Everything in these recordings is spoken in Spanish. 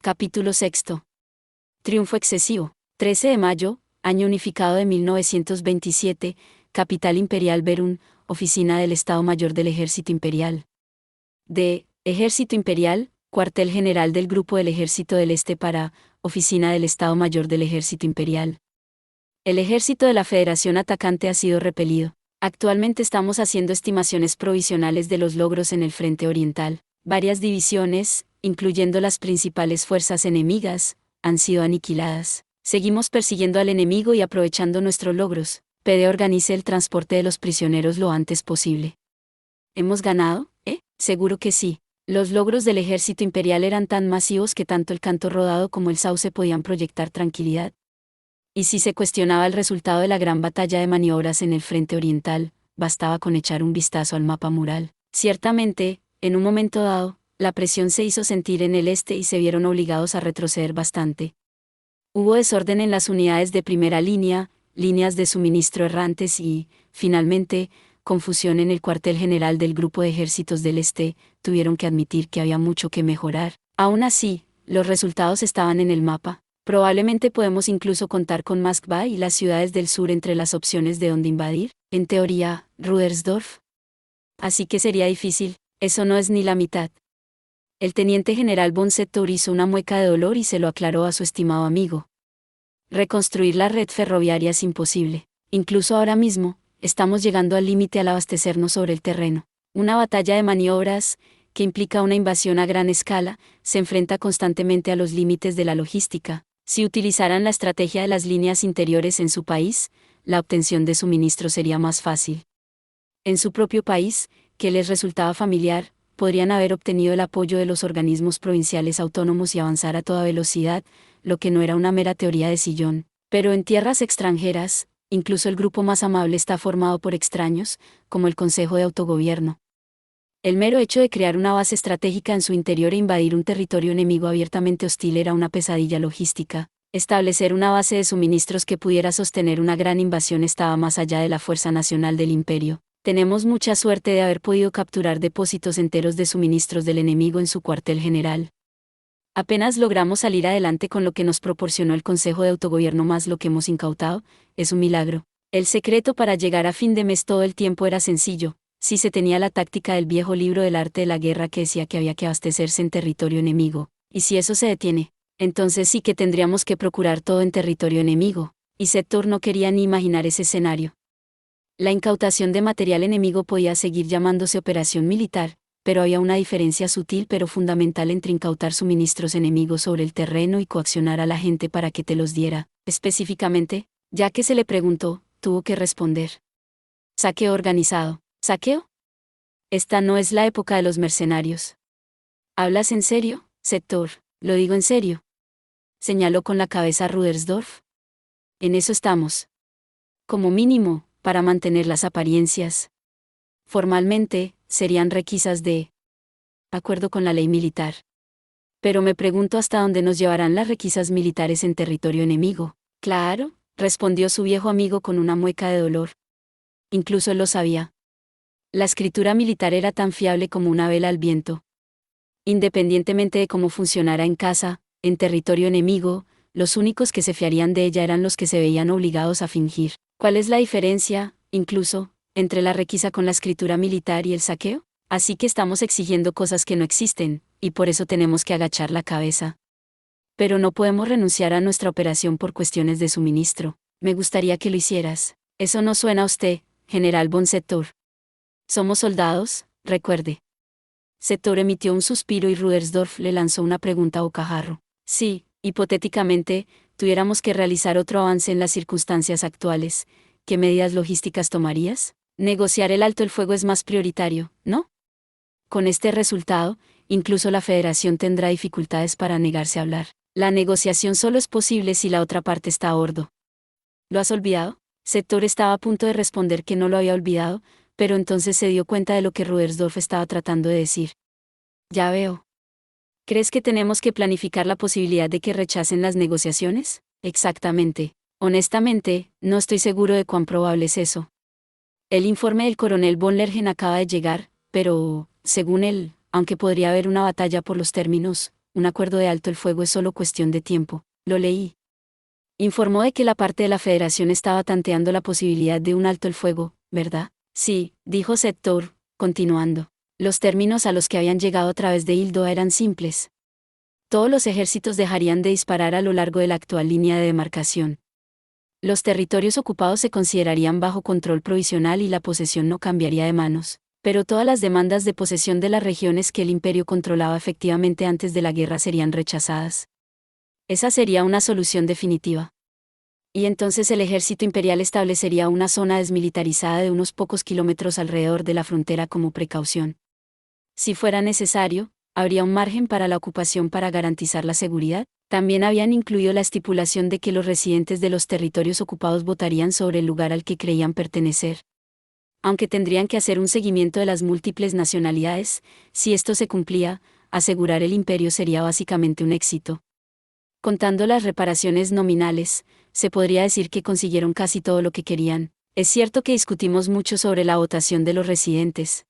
Capítulo sexto. Triunfo excesivo. 13 de mayo, año unificado de 1927, capital imperial Berún, oficina del Estado Mayor del Ejército Imperial. D. Ejército Imperial, cuartel general del Grupo del Ejército del Este para, oficina del Estado Mayor del Ejército Imperial. El ejército de la Federación atacante ha sido repelido. Actualmente estamos haciendo estimaciones provisionales de los logros en el frente oriental. Varias divisiones, incluyendo las principales fuerzas enemigas, han sido aniquiladas. Seguimos persiguiendo al enemigo y aprovechando nuestros logros. PD organice el transporte de los prisioneros lo antes posible. ¿Hemos ganado? Seguro que sí. Los logros del ejército imperial eran tan masivos que tanto el canto rodado como el sauce podían proyectar tranquilidad. Y si se cuestionaba el resultado de la gran batalla de maniobras en el frente oriental, bastaba con echar un vistazo al mapa mural. Ciertamente, en un momento dado, la presión se hizo sentir en el este y se vieron obligados a retroceder bastante. Hubo desorden en las unidades de primera línea, líneas de suministro errantes y, finalmente, confusión en el cuartel general del Grupo de Ejércitos del Este. Tuvieron que admitir que había mucho que mejorar. Aún así, los resultados estaban en el mapa. Probablemente podemos incluso contar con Moskva y las ciudades del sur entre las opciones de dónde invadir. En teoría, Rudersdorf. Así que sería difícil. Eso no es ni la mitad. El teniente general von Settur hizo una mueca de dolor y se lo aclaró a su estimado amigo. Reconstruir la red ferroviaria es imposible. Incluso ahora mismo, estamos llegando al límite al abastecernos sobre el terreno. Una batalla de maniobras, que implica una invasión a gran escala, se enfrenta constantemente a los límites de la logística. Si utilizaran la estrategia de las líneas interiores en su país, la obtención de suministros sería más fácil. En su propio país, que les resultaba familiar, podrían haber obtenido el apoyo de los organismos provinciales autónomos y avanzar a toda velocidad, lo que no era una mera teoría de sillón. Pero en tierras extranjeras, incluso el grupo más amable está formado por extraños, como el Consejo de Autogobierno. El mero hecho de crear una base estratégica en su interior e invadir un territorio enemigo abiertamente hostil era una pesadilla logística. Establecer una base de suministros que pudiera sostener una gran invasión estaba más allá de la fuerza nacional del imperio. Tenemos mucha suerte de haber podido capturar depósitos enteros de suministros del enemigo en su cuartel general. Apenas logramos salir adelante con lo que nos proporcionó el Consejo de Autogobierno más lo que hemos incautado, es un milagro. El secreto para llegar a fin de mes todo el tiempo era sencillo. Si se tenía la táctica del viejo libro del arte de la guerra que decía que había que abastecerse en territorio enemigo, y si eso se detiene, entonces sí que tendríamos que procurar todo en territorio enemigo, y Settur no quería ni imaginar ese escenario. La incautación de material enemigo podía seguir llamándose operación militar, pero había una diferencia sutil pero fundamental entre incautar suministros enemigos sobre el terreno y coaccionar a la gente para que te los diera. Específicamente, ya que se le preguntó, tuvo que responder. Saqueo organizado. ¿Saqueo? Esta no es la época de los mercenarios. ¿Hablas en serio, Settur? Lo digo en serio. Señaló con la cabeza Rudersdorf. En eso estamos. Como mínimo, para mantener las apariencias. Formalmente, serían requisas de acuerdo con la ley militar. Pero me pregunto hasta dónde nos llevarán las requisas militares en territorio enemigo. Claro, respondió su viejo amigo con una mueca de dolor. Incluso él lo sabía. La escritura militar era tan fiable como una vela al viento. Independientemente de cómo funcionara en casa, en territorio enemigo, los únicos que se fiarían de ella eran los que se veían obligados a fingir. ¿Cuál es la diferencia, incluso, entre la requisa con la escritura militar y el saqueo? Así que estamos exigiendo cosas que no existen, y por eso tenemos que agachar la cabeza. Pero no podemos renunciar a nuestra operación por cuestiones de suministro. Me gustaría que lo hicieras. Eso no suena a usted, General von Settur. Somos soldados, recuerde. Settur emitió un suspiro y Rudersdorf le lanzó una pregunta a bocajarro. Si, hipotéticamente, tuviéramos que realizar otro avance en las circunstancias actuales, ¿qué medidas logísticas tomarías? Negociar el alto el fuego es más prioritario, ¿no? Con este resultado, incluso la Federación tendrá dificultades para negarse a hablar. La negociación solo es posible si la otra parte está a bordo. ¿Lo has olvidado? Settur estaba a punto de responder que no lo había olvidado, pero entonces se dio cuenta de lo que Rudersdorf estaba tratando de decir. Ya veo. ¿Crees que tenemos que planificar la posibilidad de que rechacen las negociaciones? Exactamente. Honestamente, no estoy seguro de cuán probable es eso. El informe del coronel von Lergen acaba de llegar, pero, según él, aunque podría haber una batalla por los términos, un acuerdo de alto el fuego es solo cuestión de tiempo. Lo leí. Informó de que la parte de la Federación estaba tanteando la posibilidad de un alto el fuego, ¿verdad? Sí, dijo Sector, continuando. Los términos a los que habían llegado a través de Hildoa eran simples. Todos los ejércitos dejarían de disparar a lo largo de la actual línea de demarcación. Los territorios ocupados se considerarían bajo control provisional y la posesión no cambiaría de manos, pero todas las demandas de posesión de las regiones que el imperio controlaba efectivamente antes de la guerra serían rechazadas. Esa sería una solución definitiva. Y entonces el ejército imperial establecería una zona desmilitarizada de unos pocos kilómetros alrededor de la frontera como precaución. Si fuera necesario, habría un margen para la ocupación para garantizar la seguridad. También habían incluido la estipulación de que los residentes de los territorios ocupados votarían sobre el lugar al que creían pertenecer. Aunque tendrían que hacer un seguimiento de las múltiples nacionalidades, si esto se cumplía, asegurar el imperio sería básicamente un éxito. Contando las reparaciones nominales, se podría decir que consiguieron casi todo lo que querían. Es cierto que discutimos mucho sobre la votación de los residentes.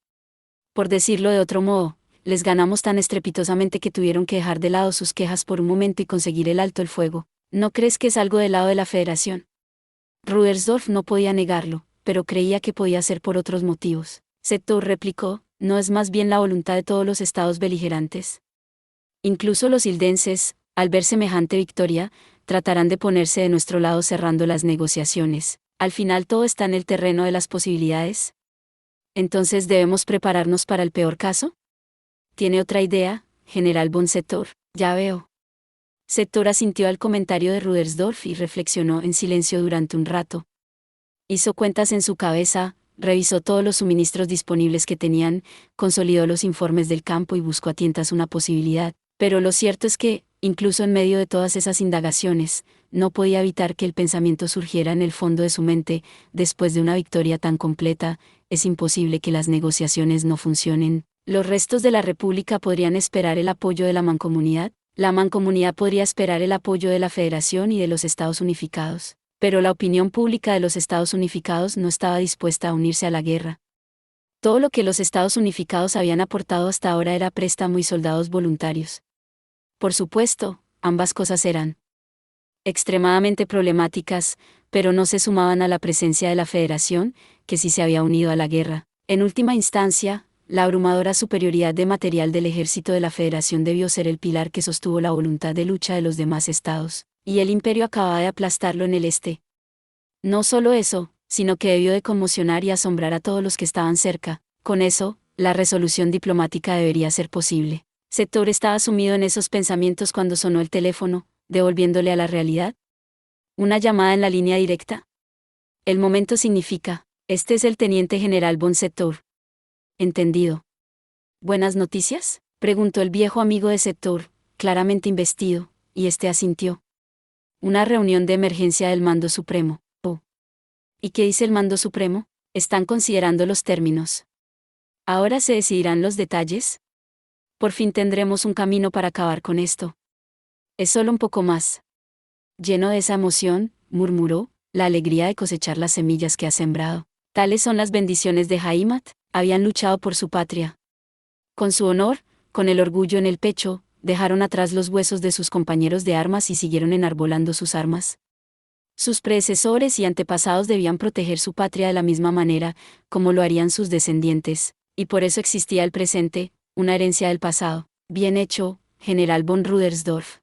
Por decirlo de otro modo, les ganamos tan estrepitosamente que tuvieron que dejar de lado sus quejas por un momento y conseguir el alto el fuego. ¿No crees que es algo del lado de la Federación? Rudersdorf no podía negarlo, pero creía que podía ser por otros motivos. Sector replicó, ¿no es más bien la voluntad de todos los estados beligerantes? Incluso los hildenses, al ver semejante victoria, tratarán de ponerse de nuestro lado cerrando las negociaciones. Al final todo está en el terreno de las posibilidades. ¿Entonces debemos prepararnos para el peor caso? ¿Tiene otra idea, General von Sector? Ya veo. Sector asintió al comentario de Rudersdorf y reflexionó en silencio durante un rato. Hizo cuentas en su cabeza, revisó todos los suministros disponibles que tenían, consolidó los informes del campo y buscó a tientas una posibilidad. Pero lo cierto es que, incluso en medio de todas esas indagaciones, no podía evitar que el pensamiento surgiera en el fondo de su mente: después de una victoria tan completa, es imposible que las negociaciones no funcionen. Los restos de la República podrían esperar el apoyo de la Mancomunidad, la Mancomunidad podría esperar el apoyo de la Federación y de los Estados Unificados, pero la opinión pública de los Estados Unificados no estaba dispuesta a unirse a la guerra. Todo lo que los Estados Unificados habían aportado hasta ahora era préstamo y soldados voluntarios. Por supuesto, ambas cosas eran extremadamente problemáticas, pero no se sumaban a la presencia de la Federación, que sí se había unido a la guerra. En última instancia, la abrumadora superioridad de material del ejército de la Federación debió ser el pilar que sostuvo la voluntad de lucha de los demás estados, y el imperio acababa de aplastarlo en el este. No solo eso, sino que debió de conmocionar y asombrar a todos los que estaban cerca. Con eso, la resolución diplomática debería ser posible. Sector estaba sumido en esos pensamientos cuando sonó el teléfono, devolviéndole a la realidad. Una llamada en la línea directa. El momento significa: este es el teniente general von Sector. Entendido. ¿Buenas noticias?, preguntó el viejo amigo de Sector, claramente investido, y este asintió. Una reunión de emergencia del Mando Supremo. Oh. ¿Y qué dice el Mando Supremo? Están considerando los términos. ¿Ahora se decidirán los detalles? Por fin tendremos un camino para acabar con esto. Es solo un poco más. Lleno de esa emoción, murmuró, la alegría de cosechar las semillas que ha sembrado. Tales son las bendiciones de Heimat. Habían luchado por su patria. Con su honor, con el orgullo en el pecho, dejaron atrás los huesos de sus compañeros de armas y siguieron enarbolando sus armas. Sus predecesores y antepasados debían proteger su patria de la misma manera, como lo harían sus descendientes, y por eso existía el presente, una herencia del pasado. Bien hecho, General von Rudersdorf.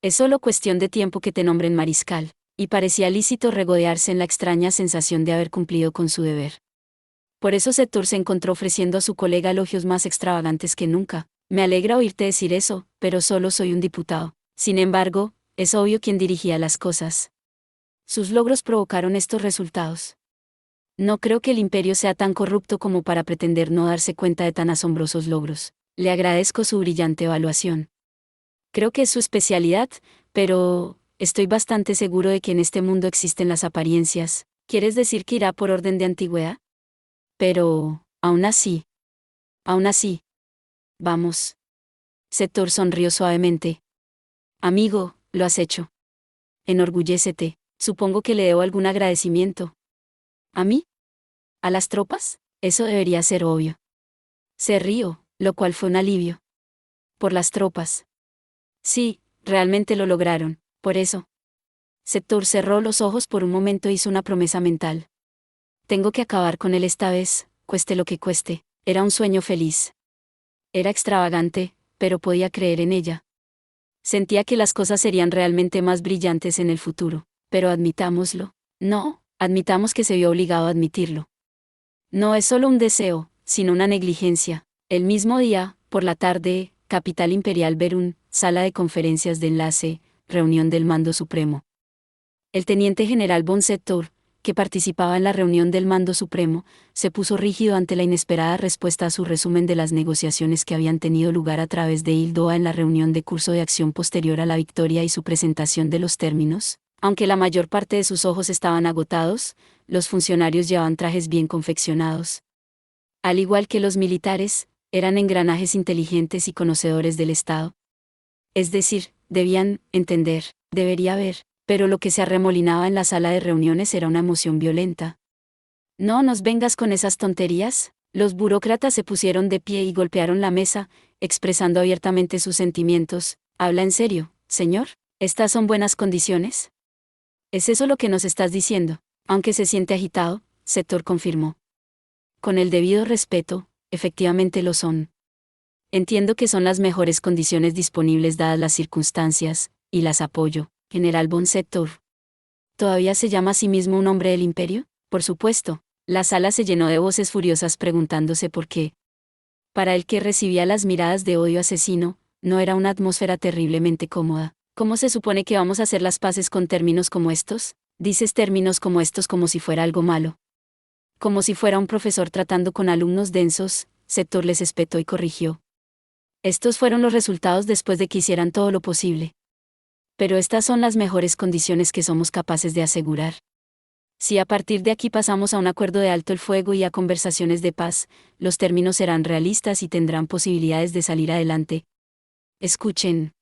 Es solo cuestión de tiempo que te nombren mariscal, y parecía lícito regodearse en la extraña sensación de haber cumplido con su deber. Por eso Sector se encontró ofreciendo a su colega elogios más extravagantes que nunca. Me alegra oírte decir eso, pero solo soy un diputado. Sin embargo, es obvio quién dirigía las cosas. Sus logros provocaron estos resultados. No creo que el imperio sea tan corrupto como para pretender no darse cuenta de tan asombrosos logros. Le agradezco su brillante evaluación. Creo que es su especialidad, pero estoy bastante seguro de que en este mundo existen las apariencias. ¿Quieres decir que irá por orden de antigüedad? Pero, aún así. Vamos. Sector sonrió suavemente. Amigo, lo has hecho. Enorgullécete. Supongo que le debo algún agradecimiento. ¿A mí? ¿A las tropas? Eso debería ser obvio. Se rió, lo cual fue un alivio. Por las tropas. Sí, realmente lo lograron, por eso. Sector cerró los ojos por un momento e hizo una promesa mental. Tengo que acabar con él esta vez, cueste lo que cueste. Era un sueño feliz. Era extravagante, pero podía creer en ella. Sentía que las cosas serían realmente más brillantes en el futuro, pero admitámoslo. No, admitamos que se vio obligado a admitirlo. No es solo un deseo, sino una negligencia. El mismo día, por la tarde, Capital Imperial Verún, sala de conferencias de enlace, reunión del Mando Supremo. El teniente general von Sector, que participaba en la reunión del Mando Supremo, se puso rígido ante la inesperada respuesta a su resumen de las negociaciones que habían tenido lugar a través de Hildoa en la reunión de curso de acción posterior a la victoria y su presentación de los términos. Aunque la mayor parte de sus ojos estaban agotados, los funcionarios llevaban trajes bien confeccionados. Al igual que los militares, eran engranajes inteligentes y conocedores del Estado. Es decir, debían entender, debería haber, pero lo que se arremolinaba en la sala de reuniones era una emoción violenta. No nos vengas con esas tonterías. Los burócratas se pusieron de pie y golpearon la mesa, expresando abiertamente sus sentimientos. ¿Habla en serio, señor? ¿Estas son buenas condiciones? ¿Es eso lo que nos estás diciendo? Aunque se siente agitado, Sector confirmó. Con el debido respeto, efectivamente lo son. Entiendo que son las mejores condiciones disponibles dadas las circunstancias, y las apoyo, General von Sector. ¿Todavía se llama a sí mismo un hombre del imperio? Por supuesto. La sala se llenó de voces furiosas preguntándose por qué. Para el que recibía las miradas de odio asesino, no era una atmósfera terriblemente cómoda. ¿Cómo se supone que vamos a hacer las paces con términos como estos? Dices términos como estos como si fuera algo malo. Como si fuera un profesor tratando con alumnos densos, Sector les espetó y corrigió. Estos fueron los resultados después de que hicieran todo lo posible. Pero estas son las mejores condiciones que somos capaces de asegurar. Si a partir de aquí pasamos a un acuerdo de alto el fuego y a conversaciones de paz, los términos serán realistas y tendrán posibilidades de salir adelante. Escuchen.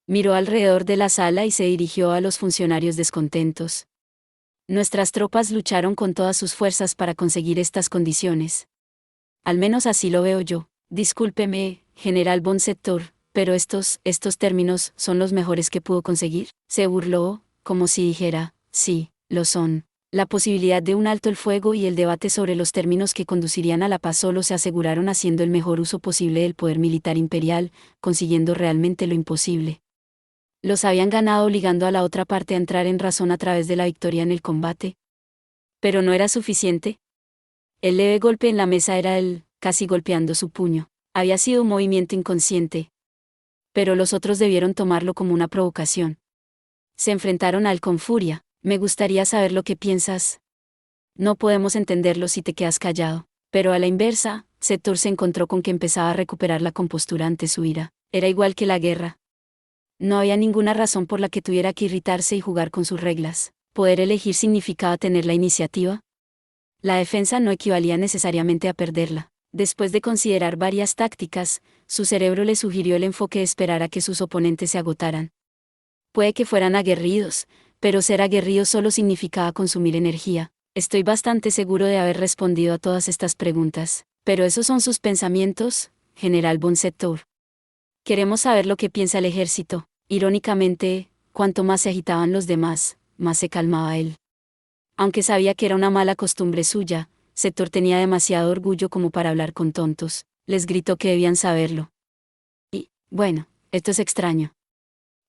Miró alrededor de la sala y se dirigió a los funcionarios descontentos. Nuestras tropas lucharon con todas sus fuerzas para conseguir estas condiciones. Al menos así lo veo yo. Discúlpeme, General von Sector, pero estos términos son los mejores que pudo conseguir. Se burló, como si dijera, sí, lo son. La posibilidad de un alto el fuego y el debate sobre los términos que conducirían a la paz solo se aseguraron haciendo el mejor uso posible del poder militar imperial, consiguiendo realmente lo imposible. Los habían ganado obligando a la otra parte a entrar en razón a través de la victoria en el combate. Pero no era suficiente. El leve golpe en la mesa era él, casi golpeando su puño. Había sido un movimiento inconsciente. Pero los otros debieron tomarlo como una provocación. Se enfrentaron a él con furia. Me gustaría saber lo que piensas. No podemos entenderlo si te quedas callado. Pero a la inversa, Sector se encontró con que empezaba a recuperar la compostura ante su ira. Era igual que la guerra. No había ninguna razón por la que tuviera que irritarse y jugar con sus reglas. Poder elegir significaba tener la iniciativa. La defensa no equivalía necesariamente a perderla. Después de considerar varias tácticas, su cerebro le sugirió el enfoque de esperar a que sus oponentes se agotaran. Puede que fueran aguerridos, pero ser aguerrido solo significaba consumir energía. Estoy bastante seguro de haber respondido a todas estas preguntas. Pero esos son sus pensamientos, General von Sector. Queremos saber lo que piensa el ejército. Irónicamente, cuanto más se agitaban los demás, más se calmaba él. Aunque sabía que era una mala costumbre suya, Sector tenía demasiado orgullo como para hablar con tontos. Les gritó que debían saberlo. Y, bueno, esto es extraño.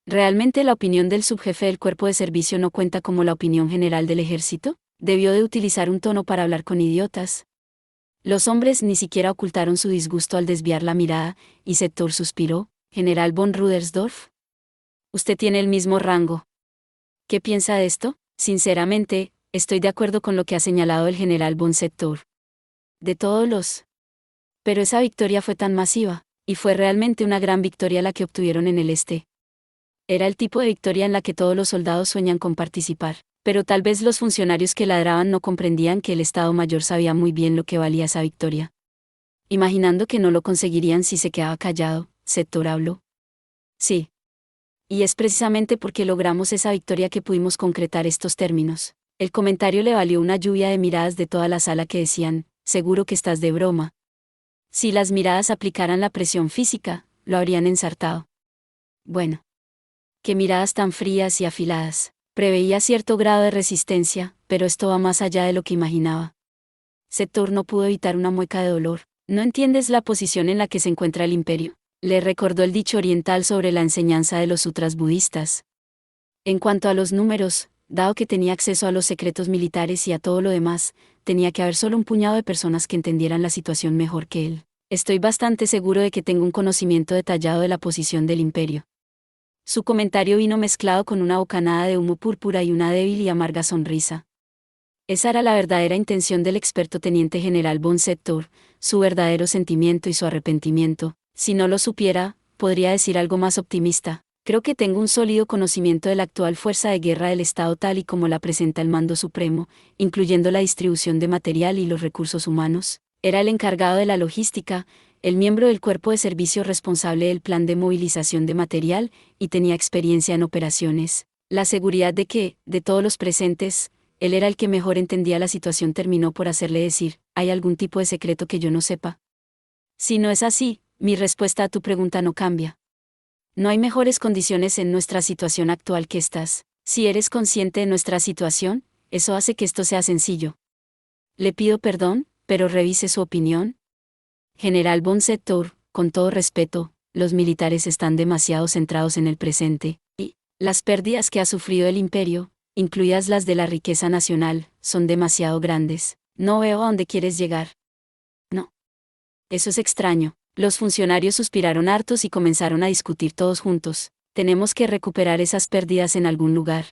¿Realmente la opinión del subjefe del cuerpo de servicio no cuenta como la opinión general del ejército? Debió de utilizar un tono para hablar con idiotas. Los hombres ni siquiera ocultaron su disgusto al desviar la mirada, y Sector suspiró. General von Rudersdorf. Usted tiene el mismo rango. ¿Qué piensa de esto? Sinceramente, estoy de acuerdo con lo que ha señalado el general von Sector. De todos los. Pero esa victoria fue tan masiva, y fue realmente una gran victoria la que obtuvieron en el este. Era el tipo de victoria en la que todos los soldados sueñan con participar, pero tal vez los funcionarios que ladraban no comprendían que el Estado Mayor sabía muy bien lo que valía esa victoria. Imaginando que no lo conseguirían si se quedaba callado, Sector habló. Sí. Y es precisamente porque logramos esa victoria que pudimos concretar estos términos. El comentario le valió una lluvia de miradas de toda la sala que decían, seguro que estás de broma. Si las miradas aplicaran la presión física, lo habrían ensartado. Bueno. Qué miradas tan frías y afiladas. Preveía cierto grado de resistencia, pero esto va más allá de lo que imaginaba. Setor no pudo evitar una mueca de dolor. No entiendes la posición en la que se encuentra el imperio. Le recordó el dicho oriental sobre la enseñanza de los sutras budistas. En cuanto a los números, dado que tenía acceso a los secretos militares y a todo lo demás, tenía que haber solo un puñado de personas que entendieran la situación mejor que él. Estoy bastante seguro de que tengo un conocimiento detallado de la posición del imperio. Su comentario vino mezclado con una bocanada de humo púrpura y una débil y amarga sonrisa. Esa era la verdadera intención del experto teniente general von Sector, su verdadero sentimiento y su arrepentimiento. Si no lo supiera, podría decir algo más optimista. Creo que tengo un sólido conocimiento de la actual fuerza de guerra del Estado tal y como la presenta el Mando Supremo, incluyendo la distribución de material y los recursos humanos. Era el encargado de la logística, el miembro del cuerpo de servicio responsable del plan de movilización de material, y tenía experiencia en operaciones. La seguridad de que, de todos los presentes, él era el que mejor entendía la situación terminó por hacerle decir, ¿hay algún tipo de secreto que yo no sepa? Si no es así, mi respuesta a tu pregunta no cambia. No hay mejores condiciones en nuestra situación actual que estas. Si eres consciente de nuestra situación, eso hace que esto sea sencillo. Le pido perdón, pero revise su opinión. General von Sector, con todo respeto, los militares están demasiado centrados en el presente, y las pérdidas que ha sufrido el imperio, incluidas las de la riqueza nacional, son demasiado grandes. No veo a dónde quieres llegar. No. Eso es extraño. Los funcionarios suspiraron hartos y comenzaron a discutir todos juntos. Tenemos que recuperar esas pérdidas en algún lugar.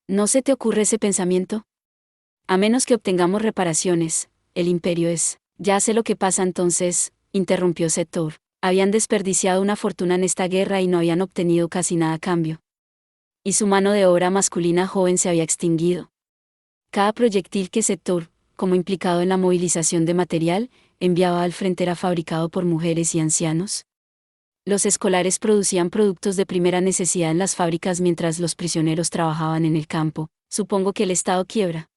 ¿No se te ocurre ese pensamiento? A menos que obtengamos reparaciones, el imperio es. Ya sé lo que pasa entonces, interrumpió Sector. Habían desperdiciado una fortuna en esta guerra y no habían obtenido casi nada a cambio. Y su mano de obra masculina joven se había extinguido. Cada proyectil que Sector, como implicado en la movilización de material, enviaba al frente era fabricado por mujeres y ancianos. Los escolares producían productos de primera necesidad en las fábricas mientras los prisioneros trabajaban en el campo. Supongo que el Estado quiebra.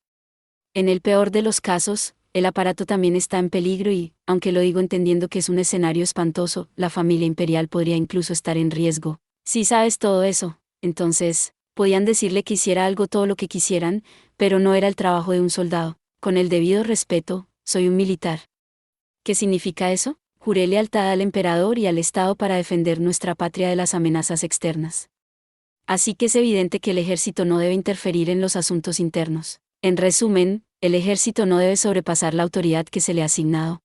En el peor de los casos, el aparato también está en peligro y, aunque lo digo entendiendo que es un escenario espantoso, la familia imperial podría incluso estar en riesgo. Si sabes todo eso, entonces, podían decirle que hiciera algo todo lo que quisieran, pero no era el trabajo de un soldado. Con el debido respeto, soy un militar. ¿Qué significa eso? Juré lealtad al emperador y al Estado para defender nuestra patria de las amenazas externas. Así que es evidente que el ejército no debe interferir en los asuntos internos. En resumen, el ejército no debe sobrepasar la autoridad que se le ha asignado.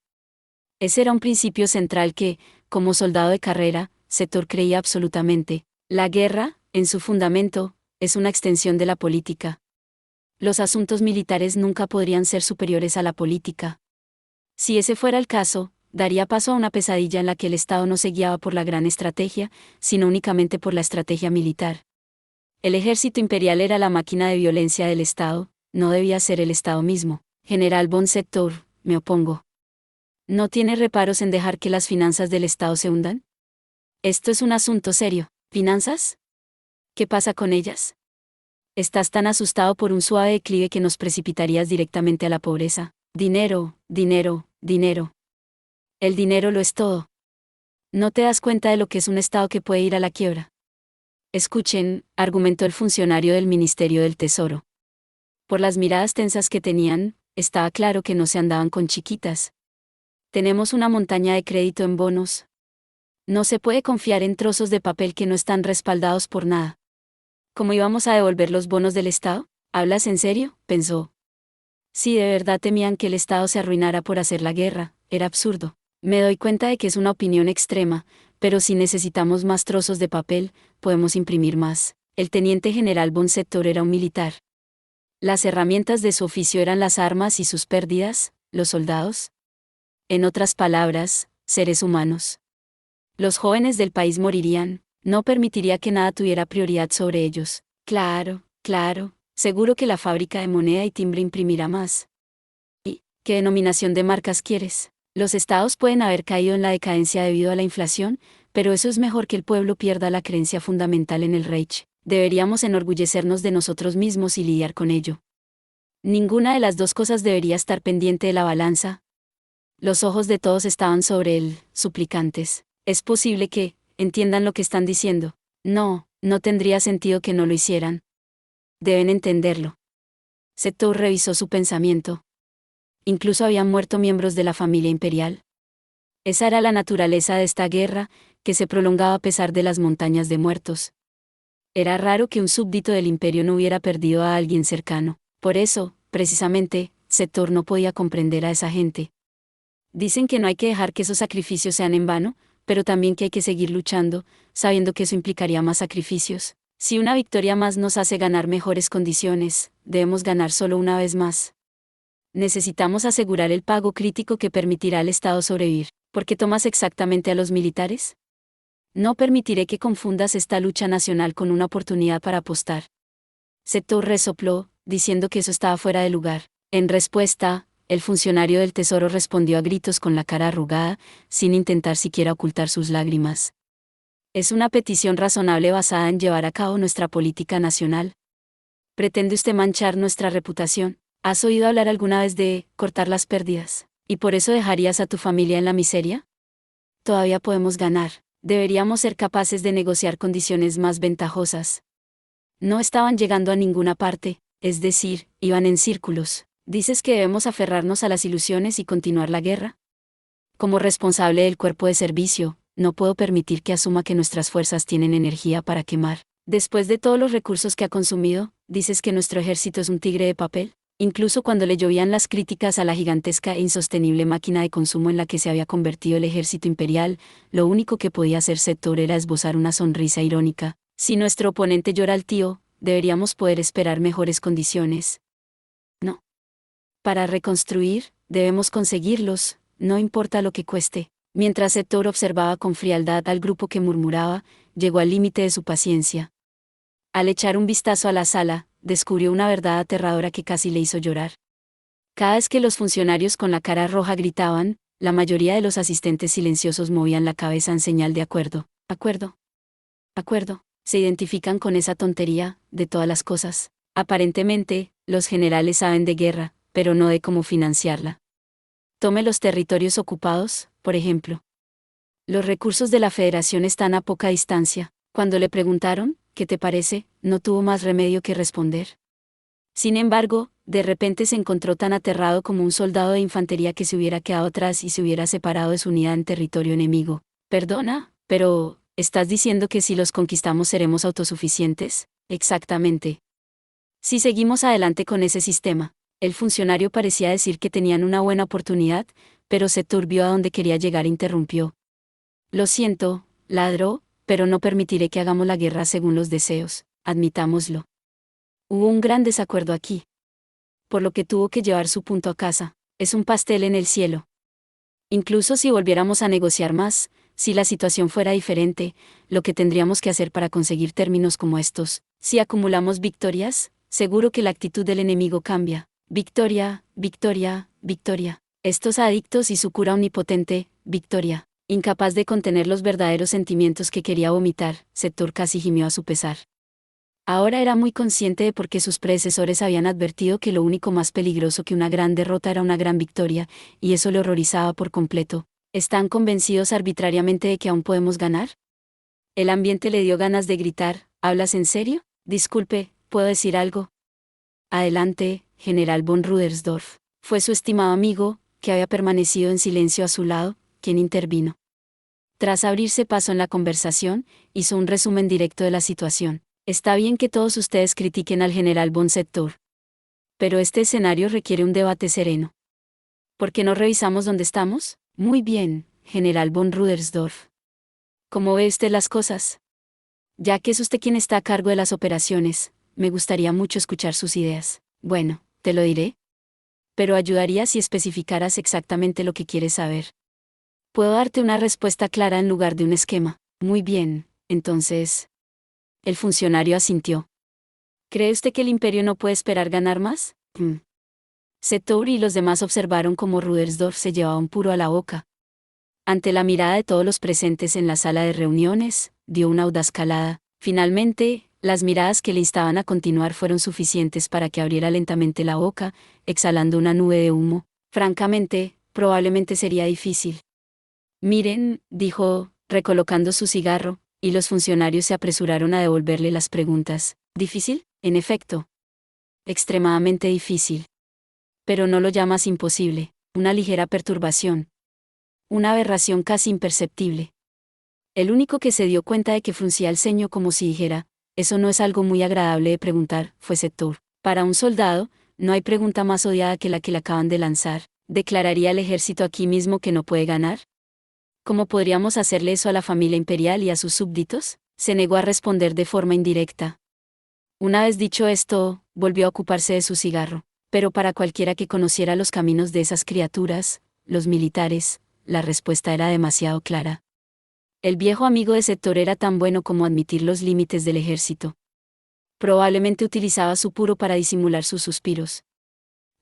Ese era un principio central que, como soldado de carrera, Sector creía absolutamente. La guerra, en su fundamento, es una extensión de la política. Los asuntos militares nunca podrían ser superiores a la política. Si ese fuera el caso, daría paso a una pesadilla en la que el Estado no se guiaba por la gran estrategia, sino únicamente por la estrategia militar. El ejército imperial era la máquina de violencia del Estado, no debía ser el Estado mismo. General von Sector, me opongo. ¿No tiene reparos en dejar que las finanzas del Estado se hundan? Esto es un asunto serio. ¿Finanzas? ¿Qué pasa con ellas? Estás tan asustado por un suave declive que nos precipitarías directamente a la pobreza. Dinero, dinero, dinero. El dinero lo es todo. ¿No te das cuenta de lo que es un Estado que puede ir a la quiebra? Escuchen, argumentó el funcionario del Ministerio del Tesoro. Por las miradas tensas que tenían, estaba claro que no se andaban con chiquitas. Tenemos una montaña de crédito en bonos. No se puede confiar en trozos de papel que no están respaldados por nada. ¿Cómo íbamos a devolver los bonos del Estado? ¿Hablas en serio?, pensó. Si de verdad temían que el Estado se arruinara por hacer la guerra, era absurdo. Me doy cuenta de que es una opinión extrema, pero si necesitamos más trozos de papel, podemos imprimir más. El teniente general von Sector era un militar. Las herramientas de su oficio eran las armas y sus pérdidas, los soldados. En otras palabras, seres humanos. Los jóvenes del país morirían, no permitiría que nada tuviera prioridad sobre ellos. Claro, claro, seguro que la fábrica de moneda y timbre imprimirá más. ¿Y qué denominación de marcas quieres? Los estados pueden haber caído en la decadencia debido a la inflación, pero eso es mejor que el pueblo pierda la creencia fundamental en el Reich. Deberíamos enorgullecernos de nosotros mismos y lidiar con ello. Ninguna de las dos cosas debería estar pendiente de la balanza. Los ojos de todos estaban sobre él, suplicantes. Es posible que entiendan lo que están diciendo. No, no tendría sentido que no lo hicieran. Deben entenderlo. Setou revisó su pensamiento. Incluso habían muerto miembros de la familia imperial. Esa era la naturaleza de esta guerra, que se prolongaba a pesar de las montañas de muertos. Era raro que un súbdito del imperio no hubiera perdido a alguien cercano. Por eso, precisamente, Setou no podía comprender a esa gente. Dicen que no hay que dejar que esos sacrificios sean en vano, pero también que hay que seguir luchando, sabiendo que eso implicaría más sacrificios. Si una victoria más nos hace ganar mejores condiciones, debemos ganar solo una vez más. Necesitamos asegurar el pago crítico que permitirá al Estado sobrevivir. ¿Por qué tomas exactamente a los militares? No permitiré que confundas esta lucha nacional con una oportunidad para apostar. Setou resopló, diciendo que eso estaba fuera de lugar. En respuesta, el funcionario del Tesoro respondió a gritos con la cara arrugada, sin intentar siquiera ocultar sus lágrimas. Es una petición razonable basada en llevar a cabo nuestra política nacional. ¿Pretende usted manchar nuestra reputación? ¿Has oído hablar alguna vez de cortar las pérdidas? ¿Y por eso dejarías a tu familia en la miseria? Todavía podemos ganar. Deberíamos ser capaces de negociar condiciones más ventajosas. No estaban llegando a ninguna parte, es decir, iban en círculos. ¿Dices que debemos aferrarnos a las ilusiones y continuar la guerra? Como responsable del cuerpo de servicio, no puedo permitir que asuma que nuestras fuerzas tienen energía para quemar. Después de todos los recursos que ha consumido, ¿dices que nuestro ejército es un tigre de papel? Incluso cuando le llovían las críticas a la gigantesca e insostenible máquina de consumo en la que se había convertido el ejército imperial, lo único que podía hacer Setou era esbozar una sonrisa irónica. Si nuestro oponente llora al tío, deberíamos poder esperar mejores condiciones. No. Para reconstruir, debemos conseguirlos, no importa lo que cueste. Mientras Setou observaba con frialdad al grupo que murmuraba, llegó al límite de su paciencia. Al echar un vistazo a la sala, descubrió una verdad aterradora que casi le hizo llorar. Cada vez que los funcionarios con la cara roja gritaban, la mayoría de los asistentes silenciosos movían la cabeza en señal de acuerdo. Acuerdo. Acuerdo. Se identifican con esa tontería, de todas las cosas. Aparentemente, los generales saben de guerra, pero no de cómo financiarla. Tome los territorios ocupados, por ejemplo. Los recursos de la Federación están a poca distancia. Cuando le preguntaron, ¿qué te parece?, no tuvo más remedio que responder. Sin embargo, de repente se encontró tan aterrado como un soldado de infantería que se hubiera quedado atrás y se hubiera separado de su unidad en territorio enemigo. Perdona, pero, ¿estás diciendo que si los conquistamos seremos autosuficientes? Exactamente. Si seguimos adelante con ese sistema. El funcionario parecía decir que tenían una buena oportunidad, pero Setou vio a dónde quería llegar e interrumpió. Lo siento, ladró, pero no permitiré que hagamos la guerra según los deseos, admitámoslo. Hubo un gran desacuerdo aquí. Por lo que tuvo que llevar su punto a casa. Es un pastel en el cielo. Incluso si volviéramos a negociar más, si la situación fuera diferente, lo que tendríamos que hacer para conseguir términos como estos, si acumulamos victorias, seguro que la actitud del enemigo cambia. Victoria, victoria, victoria. Estos adictos y su cura omnipotente, victoria. Incapaz de contener los verdaderos sentimientos que quería vomitar, Setou casi gimió a su pesar. Ahora era muy consciente de por qué sus predecesores habían advertido que lo único más peligroso que una gran derrota era una gran victoria, y eso le horrorizaba por completo. ¿Están convencidos arbitrariamente de que aún podemos ganar? El ambiente le dio ganas de gritar. ¿Hablas en serio? Disculpe, ¿puedo decir algo? Adelante, General von Rudersdorf. Fue su estimado amigo, que había permanecido en silencio a su lado, quien intervino. Tras abrirse paso en la conversación, hizo un resumen directo de la situación. Está bien que todos ustedes critiquen al general von Setou. Pero este escenario requiere un debate sereno. ¿Por qué no revisamos dónde estamos? Muy bien, general von Rudersdorf. ¿Cómo ve usted las cosas? Ya que es usted quien está a cargo de las operaciones, me gustaría mucho escuchar sus ideas. Bueno, te lo diré. Pero ayudaría si especificaras exactamente lo que quieres saber. Puedo darte una respuesta clara en lugar de un esquema. Muy bien, entonces. El funcionario asintió. ¿Cree usted que el imperio no puede esperar ganar más? Setou y los demás observaron cómo Rudersdorf se llevaba un puro a la boca. Ante la mirada de todos los presentes en la sala de reuniones, dio una audaz calada. Finalmente, las miradas que le instaban a continuar fueron suficientes para que abriera lentamente la boca, exhalando una nube de humo. Francamente, probablemente sería difícil. Miren, dijo, recolocando su cigarro, y los funcionarios se apresuraron a devolverle las preguntas. ¿Difícil? En efecto. Extremadamente difícil. Pero no lo llamas imposible, una ligera perturbación. Una aberración casi imperceptible. El único que se dio cuenta de que fruncía el ceño como si dijera, eso no es algo muy agradable de preguntar, fue Sector. Para un soldado, no hay pregunta más odiada que la que le acaban de lanzar. ¿Declararía el ejército aquí mismo que no puede ganar? ¿Cómo podríamos hacerle eso a la familia imperial y a sus súbditos? Se negó a responder de forma indirecta. Una vez dicho esto, volvió a ocuparse de su cigarro. Pero para cualquiera que conociera los caminos de esas criaturas, los militares, la respuesta era demasiado clara. El viejo amigo de Sector era tan bueno como admitir los límites del ejército. Probablemente utilizaba su puro para disimular sus suspiros.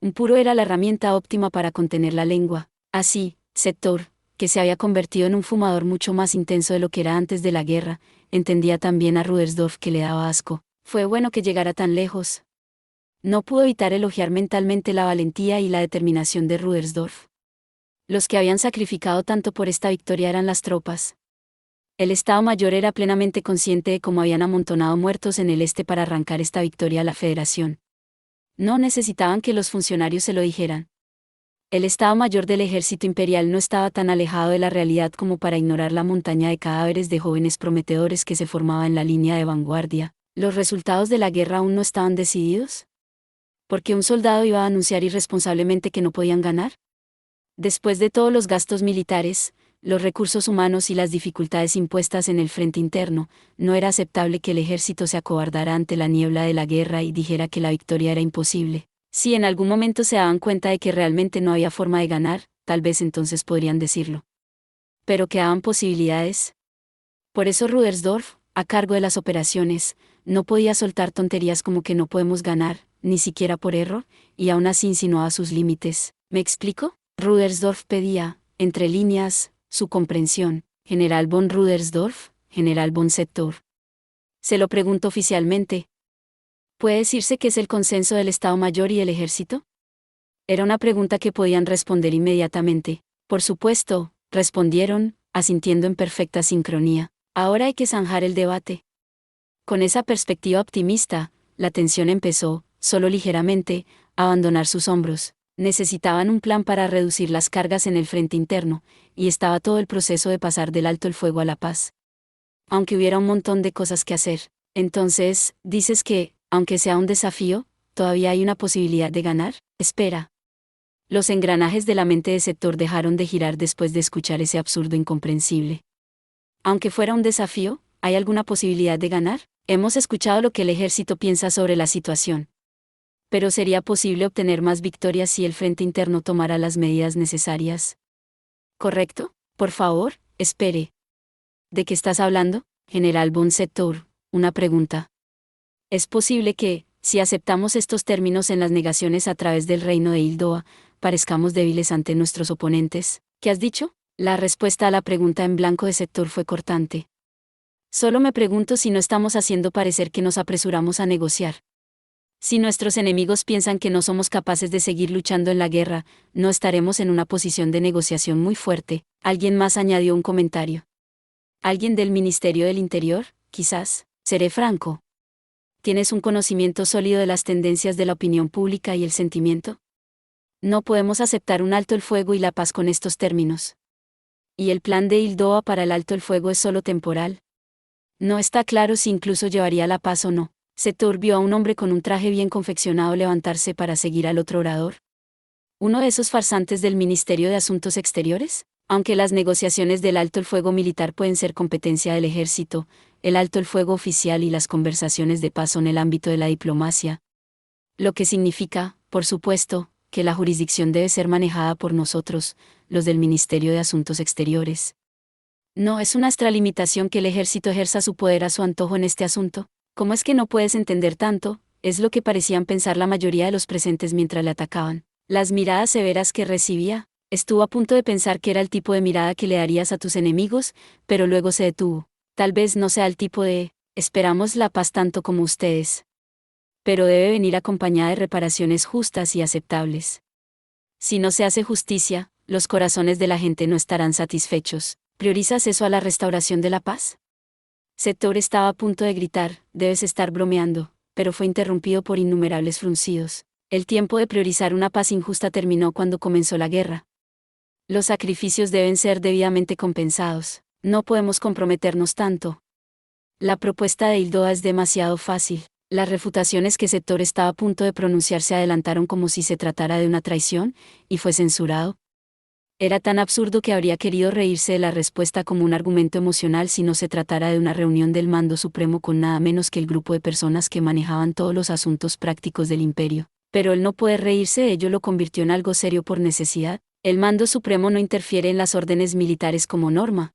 Un puro era la herramienta óptima para contener la lengua. Así, Sector, que se había convertido en un fumador mucho más intenso de lo que era antes de la guerra, entendía también a Rudersdorf que le daba asco. Fue bueno que llegara tan lejos. No pudo evitar elogiar mentalmente la valentía y la determinación de Rudersdorf. Los que habían sacrificado tanto por esta victoria eran las tropas. El Estado Mayor era plenamente consciente de cómo habían amontonado muertos en el este para arrancar esta victoria a la Federación. No necesitaban que los funcionarios se lo dijeran. El Estado Mayor del Ejército Imperial no estaba tan alejado de la realidad como para ignorar la montaña de cadáveres de jóvenes prometedores que se formaba en la línea de vanguardia. ¿Los resultados de la guerra aún no estaban decididos? ¿Por qué un soldado iba a anunciar irresponsablemente que no podían ganar? Después de todos los gastos militares, los recursos humanos y las dificultades impuestas en el frente interno, no era aceptable que el ejército se acobardara ante la niebla de la guerra y dijera que la victoria era imposible. Si en algún momento se daban cuenta de que realmente no había forma de ganar, tal vez entonces podrían decirlo. Pero quedaban posibilidades. Por eso Rudersdorf, a cargo de las operaciones, no podía soltar tonterías como que no podemos ganar, ni siquiera por error, y aún así insinuaba sus límites. ¿Me explico? Rudersdorf pedía, entre líneas, su comprensión. General von Rudersdorf, General von Sector. Se lo pregunto oficialmente. ¿Puede decirse que es el consenso del Estado Mayor y el Ejército? Era una pregunta que podían responder inmediatamente. Por supuesto, respondieron, asintiendo en perfecta sincronía. Ahora hay que zanjar el debate. Con esa perspectiva optimista, la tensión empezó, solo ligeramente, a abandonar sus hombros. Necesitaban un plan para reducir las cargas en el frente interno, y estaba todo el proceso de pasar del alto el fuego a la paz. Aunque hubiera un montón de cosas que hacer, entonces, dices que, aunque sea un desafío, todavía hay una posibilidad de ganar. Espera. Los engranajes de la mente de Sector dejaron de girar después de escuchar ese absurdo incomprensible. Aunque fuera un desafío, ¿hay alguna posibilidad de ganar? Hemos escuchado lo que el ejército piensa sobre la situación. Pero ¿sería posible obtener más victorias si el frente interno tomara las medidas necesarias? ¿Correcto? Por favor, espere. ¿De qué estás hablando, General von Sector? Una pregunta. Es posible que, si aceptamos estos términos en las negaciones a través del reino de Hildoa, parezcamos débiles ante nuestros oponentes. ¿Qué has dicho? La respuesta a la pregunta en blanco de Sector fue cortante. Solo me pregunto si no estamos haciendo parecer que nos apresuramos a negociar. Si nuestros enemigos piensan que no somos capaces de seguir luchando en la guerra, no estaremos en una posición de negociación muy fuerte. Alguien más añadió un comentario. ¿Alguien del Ministerio del Interior, quizás? Seré franco. ¿Tienes un conocimiento sólido de las tendencias de la opinión pública y el sentimiento? No podemos aceptar un alto el fuego y la paz con estos términos. ¿Y el plan de Hildoa para el alto el fuego es solo temporal? No está claro si incluso llevaría la paz o no. Sector vio a un hombre con un traje bien confeccionado levantarse para seguir al otro orador. ¿Uno de esos farsantes del Ministerio de Asuntos Exteriores? Aunque las negociaciones del alto el fuego militar pueden ser competencia del ejército, el alto el fuego oficial y las conversaciones de paz son el ámbito de la diplomacia. Lo que significa, por supuesto, que la jurisdicción debe ser manejada por nosotros, los del Ministerio de Asuntos Exteriores. ¿No es una extralimitación que el ejército ejerza su poder a su antojo en este asunto? ¿Cómo es que no puedes entender tanto? Es lo que parecían pensar la mayoría de los presentes mientras le atacaban. Las miradas severas que recibía, estuvo a punto de pensar que era el tipo de mirada que le darías a tus enemigos, pero luego se detuvo. Tal vez no sea el tipo de, esperamos la paz tanto como ustedes. Pero debe venir acompañada de reparaciones justas y aceptables. Si no se hace justicia, los corazones de la gente no estarán satisfechos. ¿Priorizas eso a la restauración de la paz? Sector estaba a punto de gritar, debes estar bromeando, pero fue interrumpido por innumerables fruncidos. El tiempo de priorizar una paz injusta terminó cuando comenzó la guerra. Los sacrificios deben ser debidamente compensados. No podemos comprometernos tanto. La propuesta de Hildoa es demasiado fácil. Las refutaciones que Sector estaba a punto de pronunciar se adelantaron como si se tratara de una traición, y fue censurado. Era tan absurdo que habría querido reírse de la respuesta como un argumento emocional si no se tratara de una reunión del Mando Supremo con nada menos que el grupo de personas que manejaban todos los asuntos prácticos del imperio. Pero el no poder reírse de ello lo convirtió en algo serio por necesidad. El Mando Supremo no interfiere en las órdenes militares como norma,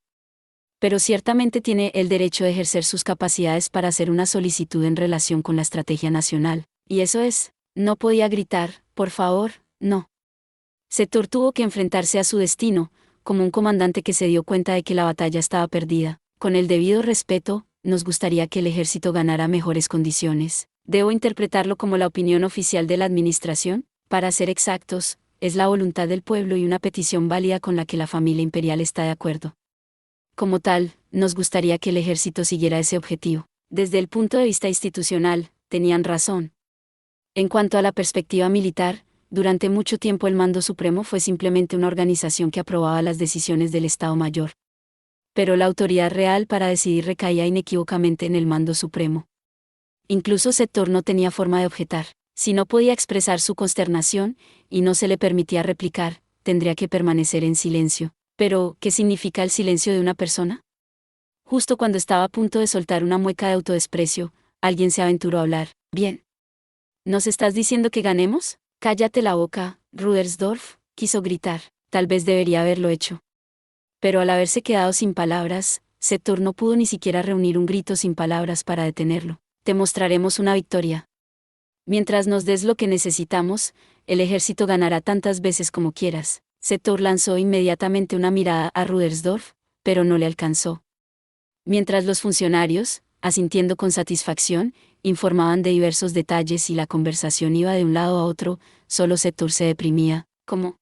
pero ciertamente tiene el derecho de ejercer sus capacidades para hacer una solicitud en relación con la estrategia nacional. Y eso es, no podía gritar, por favor, no. Sector tuvo que enfrentarse a su destino, como un comandante que se dio cuenta de que la batalla estaba perdida. Con el debido respeto, nos gustaría que el ejército ganara mejores condiciones. ¿Debo interpretarlo como la opinión oficial de la administración? Para ser exactos, es la voluntad del pueblo y una petición válida con la que la familia imperial está de acuerdo. Como tal, nos gustaría que el ejército siguiera ese objetivo. Desde el punto de vista institucional, tenían razón. En cuanto a la perspectiva militar, durante mucho tiempo el Mando Supremo fue simplemente una organización que aprobaba las decisiones del Estado Mayor. Pero la autoridad real para decidir recaía inequívocamente en el Mando Supremo. Incluso Sector no tenía forma de objetar. Si no podía expresar su consternación, y no se le permitía replicar, tendría que permanecer en silencio. Pero, ¿qué significa el silencio de una persona? Justo cuando estaba a punto de soltar una mueca de autodesprecio, alguien se aventuró a hablar. Bien. ¿Nos estás diciendo que ganemos? Cállate la boca, Rudersdorf, quiso gritar. Tal vez debería haberlo hecho. Pero al haberse quedado sin palabras, Sector no pudo ni siquiera reunir un grito sin palabras para detenerlo. Te mostraremos una victoria. Mientras nos des lo que necesitamos, el ejército ganará tantas veces como quieras. Sector lanzó inmediatamente una mirada a Rudersdorf, pero no le alcanzó. Mientras los funcionarios, asintiendo con satisfacción, informaban de diversos detalles y la conversación iba de un lado a otro, solo Sector se deprimía. ¿Cómo?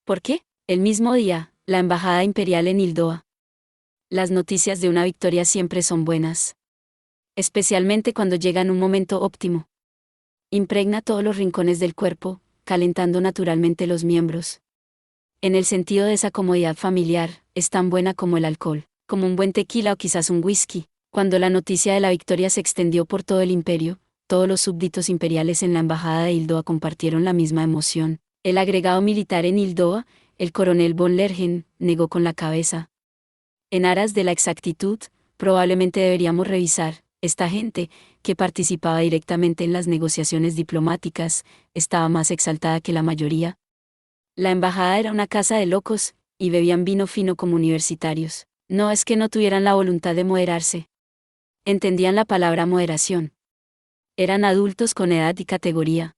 ¿Por qué? El mismo día, la embajada imperial en Hildoa. Las noticias de una victoria siempre son buenas. Especialmente cuando llega en un momento óptimo. Impregna todos los rincones del cuerpo, calentando naturalmente los miembros. En el sentido de esa comodidad familiar, es tan buena como el alcohol, como un buen tequila o quizás un whisky. Cuando la noticia de la victoria se extendió por todo el imperio, todos los súbditos imperiales en la embajada de Hildoa compartieron la misma emoción. El agregado militar en Hildoa, el coronel von Lergen, negó con la cabeza. En aras de la exactitud, probablemente deberíamos revisar. Esta gente, que participaba directamente en las negociaciones diplomáticas, estaba más exaltada que la mayoría. La embajada era una casa de locos, y bebían vino fino como universitarios. No es que no tuvieran la voluntad de moderarse. Entendían la palabra moderación. Eran adultos con edad y categoría.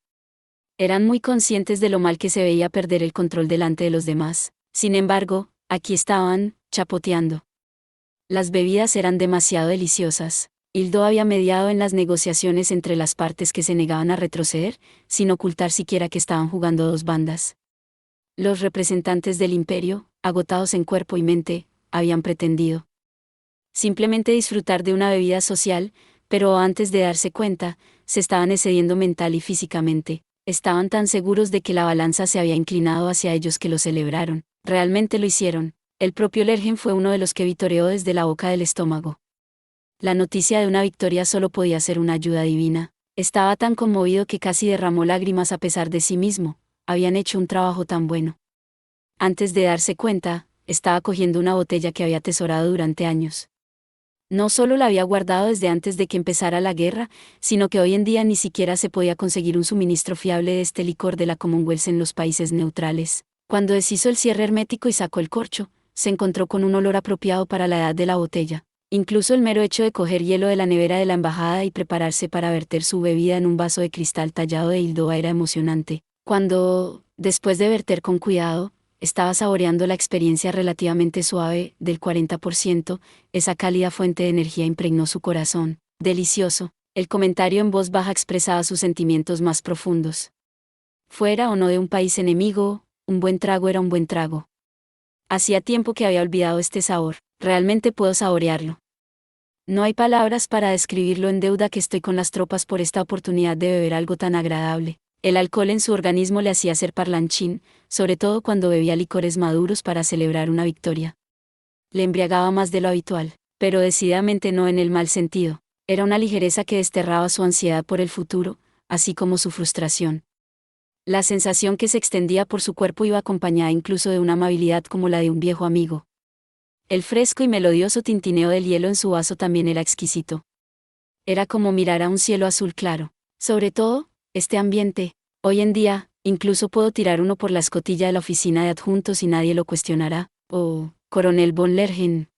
Eran muy conscientes de lo mal que se veía perder el control delante de los demás. Sin embargo, aquí estaban, chapoteando. Las bebidas eran demasiado deliciosas. Hildoa había mediado en las negociaciones entre las partes que se negaban a retroceder, sin ocultar siquiera que estaban jugando dos bandas. Los representantes del imperio, agotados en cuerpo y mente, habían pretendido simplemente disfrutar de una bebida social, pero antes de darse cuenta, se estaban excediendo mental y físicamente. Estaban tan seguros de que la balanza se había inclinado hacia ellos que lo celebraron. Realmente lo hicieron. El propio Lergen fue uno de los que vitoreó desde la boca del estómago. La noticia de una victoria solo podía ser una ayuda divina. Estaba tan conmovido que casi derramó lágrimas a pesar de sí mismo. Habían hecho un trabajo tan bueno. Antes de darse cuenta, estaba cogiendo una botella que había atesorado durante años. No solo la había guardado desde antes de que empezara la guerra, sino que hoy en día ni siquiera se podía conseguir un suministro fiable de este licor de la Commonwealth en los países neutrales. Cuando deshizo el cierre hermético y sacó el corcho, se encontró con un olor apropiado para la edad de la botella. Incluso el mero hecho de coger hielo de la nevera de la embajada y prepararse para verter su bebida en un vaso de cristal tallado de Hildoa era emocionante. Cuando, después de verter con cuidado, estaba saboreando la experiencia relativamente suave, del 40%, esa cálida fuente de energía impregnó su corazón. Delicioso. El comentario en voz baja expresaba sus sentimientos más profundos. Fuera o no de un país enemigo, un buen trago era un buen trago. Hacía tiempo que había olvidado este sabor. Realmente puedo saborearlo. No hay palabras para describirlo en deuda que estoy con las tropas por esta oportunidad de beber algo tan agradable. El alcohol en su organismo le hacía ser parlanchín, sobre todo cuando bebía licores maduros para celebrar una victoria. Le embriagaba más de lo habitual, pero decididamente no en el mal sentido. Era una ligereza que desterraba su ansiedad por el futuro, así como su frustración. La sensación que se extendía por su cuerpo iba acompañada incluso de una amabilidad como la de un viejo amigo. El fresco y melodioso tintineo del hielo en su vaso también era exquisito. Era como mirar a un cielo azul claro. Sobre todo, este ambiente. Hoy en día, incluso puedo tirar uno por la escotilla de la oficina de adjuntos y nadie lo cuestionará. Oh, coronel von Lergen.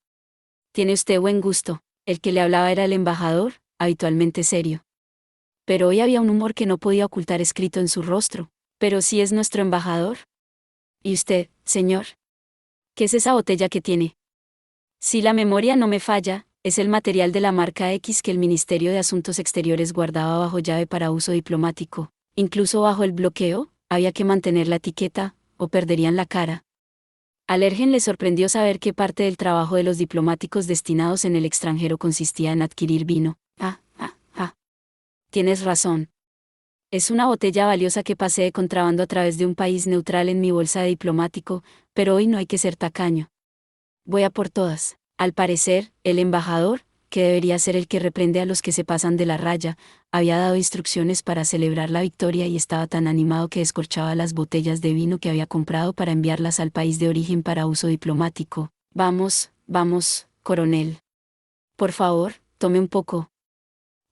Tiene usted buen gusto. El que le hablaba era el embajador, habitualmente serio. Pero hoy había un humor que no podía ocultar escrito en su rostro. Pero sí es nuestro embajador. ¿Y usted, señor? ¿Qué es esa botella que tiene? Si la memoria no me falla, es el material de la marca X que el Ministerio de Asuntos Exteriores guardaba bajo llave para uso diplomático. Incluso bajo el bloqueo, había que mantener la etiqueta, o perderían la cara. A Lergen le sorprendió saber que parte del trabajo de los diplomáticos destinados en el extranjero consistía en adquirir vino. Tienes razón. Es una botella valiosa que pasé de contrabando a través de un país neutral en mi bolsa de diplomático, pero hoy no hay que ser tacaño. Voy a por todas. Al parecer, el embajador, que debería ser el que reprende a los que se pasan de la raya, había dado instrucciones para celebrar la victoria y estaba tan animado que descorchaba las botellas de vino que había comprado para enviarlas al país de origen para uso diplomático. Vamos, coronel. Por favor, tome un poco.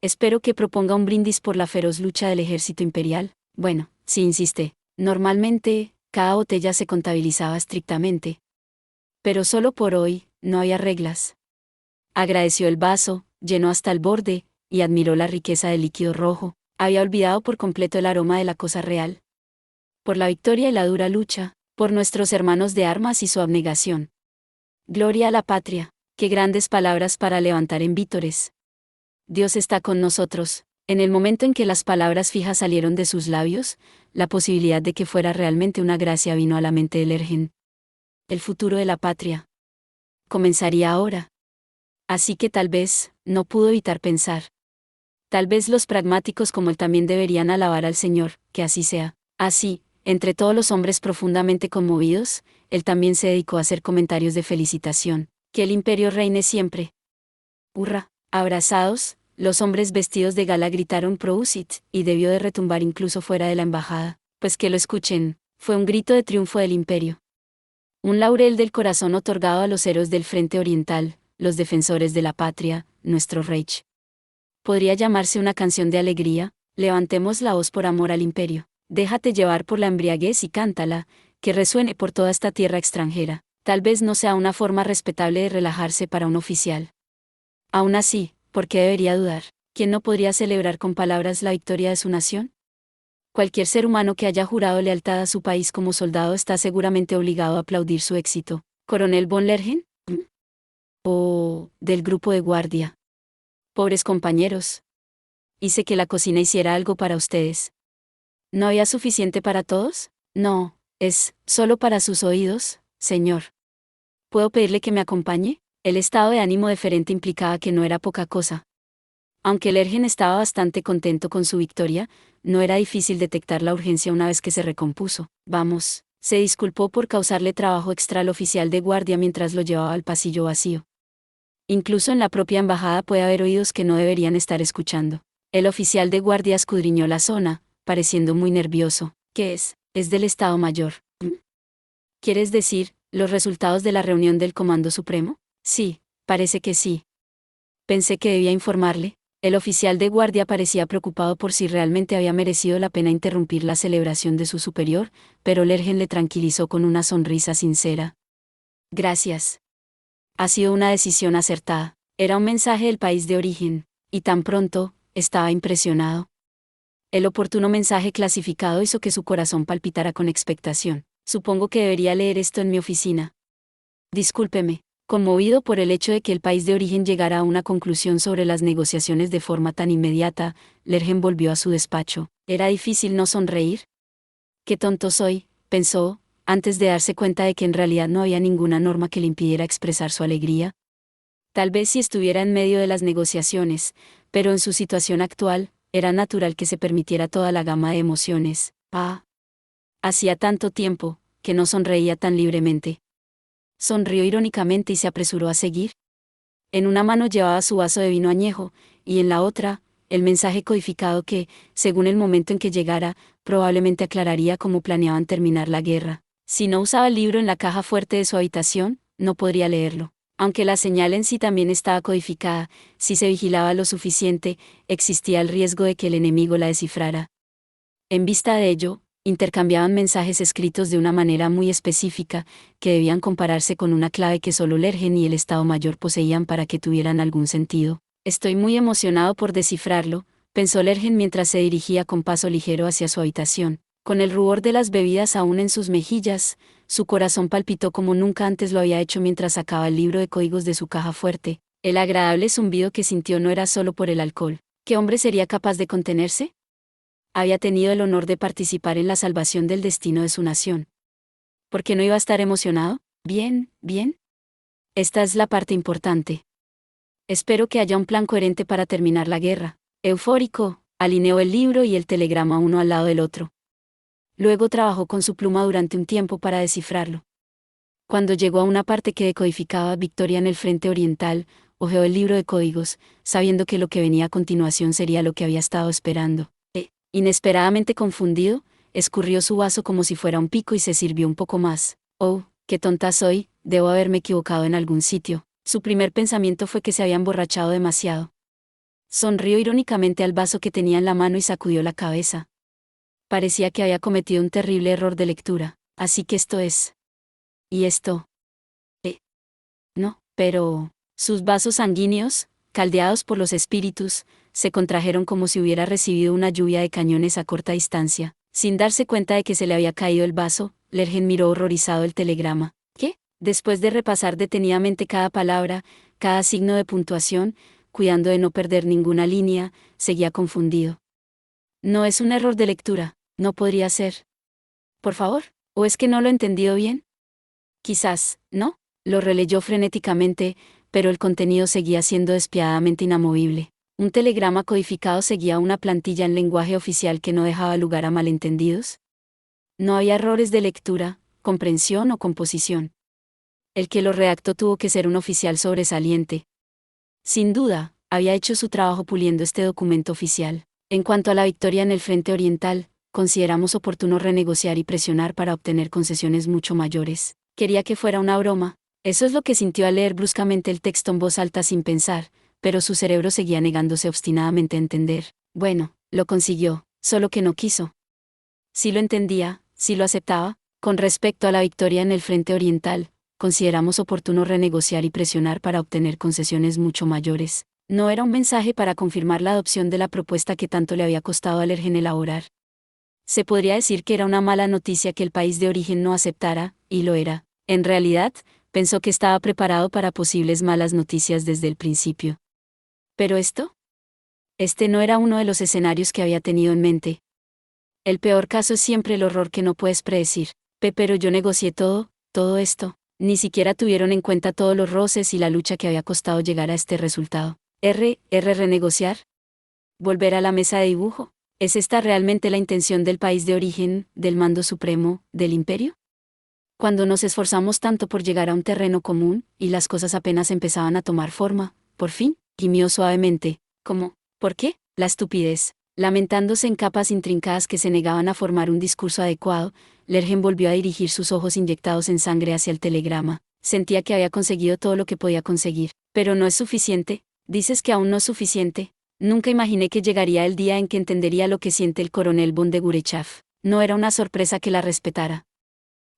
Espero que proponga un brindis por la feroz lucha del ejército imperial. Bueno, si insiste. Normalmente, cada botella se contabilizaba estrictamente. Pero solo por hoy, no había reglas. Agradeció el vaso, llenó hasta el borde, y admiró la riqueza del líquido rojo. Había olvidado por completo el aroma de la cosa real. Por la victoria y la dura lucha, por nuestros hermanos de armas y su abnegación. Gloria a la patria, qué grandes palabras para levantar en vítores. Dios está con nosotros. En el momento en que las palabras fijas salieron de sus labios, la posibilidad de que fuera realmente una gracia vino a la mente de Lergen. El futuro de la patria comenzaría ahora. Así que tal vez, no pudo evitar pensar. Tal vez los pragmáticos como él también deberían alabar al Señor, que así sea. Así, entre todos los hombres profundamente conmovidos, él también se dedicó a hacer comentarios de felicitación. Que el imperio reine siempre. Hurra. Abrazados, los hombres vestidos de gala gritaron Prosit, y debió de retumbar incluso fuera de la embajada. Pues que lo escuchen, fue un grito de triunfo del imperio. Un laurel del corazón otorgado a los héroes del frente oriental, los defensores de la patria, nuestro Reich. Podría llamarse una canción de alegría. Levantemos la voz por amor al imperio. Déjate llevar por la embriaguez y cántala, que resuene por toda esta tierra extranjera. Tal vez no sea una forma respetable de relajarse para un oficial. Aún así, ¿por qué debería dudar? ¿Quién no podría celebrar con palabras la victoria de su nación? Cualquier ser humano que haya jurado lealtad a su país como soldado está seguramente obligado a aplaudir su éxito. ¿Coronel von Lergen? ¿O del grupo de guardia? Pobres compañeros. Hice que la cocina hiciera algo para ustedes. ¿No había suficiente para todos? No, es solo para sus oídos, señor. ¿Puedo pedirle que me acompañe? El estado de ánimo deferente implicaba que no era poca cosa. Aunque Lergen estaba bastante contento con su victoria, no era difícil detectar la urgencia una vez que se recompuso. Vamos, se disculpó por causarle trabajo extra al oficial de guardia mientras lo llevaba al pasillo vacío. Incluso en la propia embajada puede haber oídos que no deberían estar escuchando. El oficial de guardia escudriñó la zona, pareciendo muy nervioso. ¿Qué es? Es del Estado Mayor. ¿Quieres decir, los resultados de la reunión del Comando Supremo? Sí, parece que sí. Pensé que debía informarle. El oficial de guardia parecía preocupado por si realmente había merecido la pena interrumpir la celebración de su superior, pero Lergen le tranquilizó con una sonrisa sincera. Gracias. Ha sido una decisión acertada. Era un mensaje del país de origen, y tan pronto, estaba impresionado. El oportuno mensaje clasificado hizo que su corazón palpitara con expectación. Supongo que debería leer esto en mi oficina. Discúlpeme. Conmovido por el hecho de que el país de origen llegara a una conclusión sobre las negociaciones de forma tan inmediata, Lergen volvió a su despacho. ¿Era difícil no sonreír? Qué tonto soy, pensó, antes de darse cuenta de que en realidad no había ninguna norma que le impidiera expresar su alegría. Tal vez si estuviera en medio de las negociaciones, pero en su situación actual, era natural que se permitiera toda la gama de emociones. Hacía tanto tiempo, que no sonreía tan libremente. Sonrió irónicamente y se apresuró a seguir. En una mano llevaba su vaso de vino añejo, y en la otra, el mensaje codificado que, según el momento en que llegara, probablemente aclararía cómo planeaban terminar la guerra. Si no usaba el libro en la caja fuerte de su habitación, no podría leerlo. Aunque la señal en sí también estaba codificada, si se vigilaba lo suficiente, existía el riesgo de que el enemigo la descifrara. En vista de ello, intercambiaban mensajes escritos de una manera muy específica, que debían compararse con una clave que solo Lergen y el Estado Mayor poseían para que tuvieran algún sentido. Estoy muy emocionado por descifrarlo, pensó Lergen mientras se dirigía con paso ligero hacia su habitación. Con el rubor de las bebidas aún en sus mejillas, su corazón palpitó como nunca antes lo había hecho mientras sacaba el libro de códigos de su caja fuerte. El agradable zumbido que sintió no era solo por el alcohol. ¿Qué hombre sería capaz de contenerse? Había tenido el honor de participar en la salvación del destino de su nación. ¿Por qué no iba a estar emocionado? Bien, bien. Esta es la parte importante. Espero que haya un plan coherente para terminar la guerra. Eufórico, alineó el libro y el telegrama uno al lado del otro. Luego trabajó con su pluma durante un tiempo para descifrarlo. Cuando llegó a una parte que decodificaba Victoria en el frente oriental, hojeó el libro de códigos, sabiendo que lo que venía a continuación sería lo que había estado esperando. Inesperadamente confundido, escurrió su vaso como si fuera un pico y se sirvió un poco más. Oh, qué tonta soy, debo haberme equivocado en algún sitio. Su primer pensamiento fue que se había emborrachado demasiado. Sonrió irónicamente al vaso que tenía en la mano y sacudió la cabeza. Parecía que había cometido un terrible error de lectura. Así que esto es. ¿Y esto? No, pero... Sus vasos sanguíneos, caldeados por los espíritus, se contrajeron como si hubiera recibido una lluvia de cañones a corta distancia. Sin darse cuenta de que se le había caído el vaso, Lergen miró horrorizado el telegrama. ¿Qué? Después de repasar detenidamente cada palabra, cada signo de puntuación, cuidando de no perder ninguna línea, seguía confundido. No es un error de lectura, no podría ser. Por favor, ¿o es que no lo he entendido bien? Quizás, ¿no? Lo releyó frenéticamente, pero el contenido seguía siendo despiadadamente inamovible. Un telegrama codificado seguía una plantilla en lenguaje oficial que no dejaba lugar a malentendidos. No había errores de lectura, comprensión o composición. El que lo redactó tuvo que ser un oficial sobresaliente. Sin duda, había hecho su trabajo puliendo este documento oficial. En cuanto a la victoria en el frente oriental, consideramos oportuno renegociar y presionar para obtener concesiones mucho mayores. Quería que fuera una broma. Eso es lo que sintió al leer bruscamente el texto en voz alta sin pensar, pero su cerebro seguía negándose obstinadamente a entender. Bueno, lo consiguió, solo que no quiso. Sí lo entendía, sí lo aceptaba. Con respecto a la victoria en el frente oriental, consideramos oportuno renegociar y presionar para obtener concesiones mucho mayores. No era un mensaje para confirmar la adopción de la propuesta que tanto le había costado a Lergen elaborar. Se podría decir que era una mala noticia que el país de origen no aceptara, y lo era. En realidad, pensó que estaba preparado para posibles malas noticias desde el principio. ¿Pero esto? Este no era uno de los escenarios que había tenido en mente. El peor caso es siempre el horror que no puedes predecir. Pero yo negocié todo esto. Ni siquiera tuvieron en cuenta todos los roces y la lucha que había costado llegar a este resultado. Renegociar. Volver a la mesa de dibujo. ¿Es esta realmente la intención del país de origen, del mando supremo, del imperio? Cuando nos esforzamos tanto por llegar a un terreno común, y las cosas apenas empezaban a tomar forma, por fin, gimió suavemente. ¿Cómo? ¿Por qué? La estupidez. Lamentándose en capas intrincadas que se negaban a formar un discurso adecuado, Lergen volvió a dirigir sus ojos inyectados en sangre hacia el telegrama. Sentía que había conseguido todo lo que podía conseguir. Pero no es suficiente. ¿Dices que aún no es suficiente? Nunca imaginé que llegaría el día en que entendería lo que siente el coronel von de Gurechav. No era una sorpresa que la respetara.